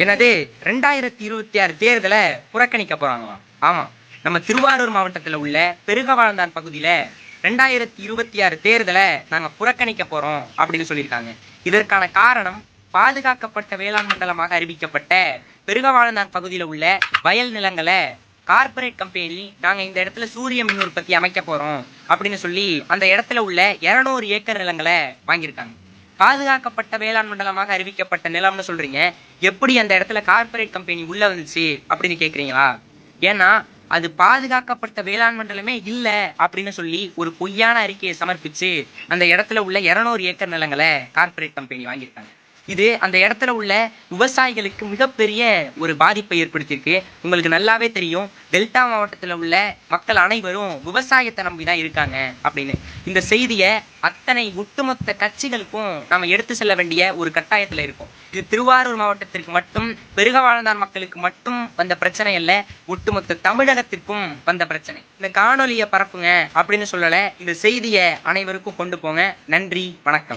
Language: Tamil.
என்னது 2026 தேர்தலை புறக்கணிக்க போறாங்களாம். ஆமா, நம்ம திருவாரூர் மாவட்டத்துல உள்ள பெருகவாழ்ந்தான் பகுதியில 2026 தேர்தலை நாங்க புறக்கணிக்க போறோம் அப்படின்னு சொல்லியிருக்காங்க. இதற்கான காரணம், பாதுகாக்கப்பட்ட வேளாண் மண்டலமாக அறிவிக்கப்பட்ட பெருகவாழ்ந்தான் பகுதியில உள்ள வயல் நிலங்களை கார்பரேட் கம்பெனி நாங்க இந்த இடத்துல சூரிய மின் உற்பத்தி அமைக்க போறோம் அப்படின்னு சொல்லி அந்த இடத்துல உள்ள 200 ஏக்கர் நிலங்களை வாங்கியிருக்காங்க. பாதுகாக்கப்பட்ட வேளாண் மண்டலமாக அறிவிக்கப்பட்ட நிலம்னு சொல்றீங்க, எப்படி அந்த இடத்துல கார்பரேட் கம்பெனி உள்ள வந்துச்சு அப்படின்னு கேக்குறீங்களா? ஏன்னா அது பாதுகாக்கப்பட்ட வேளாண் மண்டலமே இல்ல அப்படின்னு சொல்லி ஒரு பொய்யான அறிக்கையை சமர்ப்பிச்சு அந்த இடத்துல உள்ள 200 ஏக்கர் நிலங்களை கார்பரேட் கம்பெனி வாங்கியிருக்காங்க. இது அந்த இடத்துல உள்ள விவசாயிகளுக்கு மிகப்பெரிய ஒரு பாதிப்பை ஏற்படுத்தியிருக்கு. உங்களுக்கு நல்லாவே தெரியும், டெல்டா மாவட்டத்துல உள்ள மக்கள் அனைவரும் விவசாயத்தை நம்பிதான் இருக்காங்க அப்படின்னு. இந்த செய்தியை அத்தனை ஒட்டுமொத்த கட்சிகளுக்கும் நாம எடுத்து செல்ல வேண்டிய ஒரு கட்டாயத்துல இருக்கும். இது திருவாரூர் மாவட்டத்திற்கு மட்டும், பெருகவாழ்ந்தான் மக்களுக்கு மட்டும் வந்த பிரச்சனை அல்ல, ஒட்டுமொத்த தமிழகத்திற்கும் வந்த பிரச்சனை. இந்த காணொலியை பரப்புங்க அப்படின்னு சொல்லல, இந்த செய்தியை அனைவருக்கும் கொண்டு போங்க. நன்றி, வணக்கம்.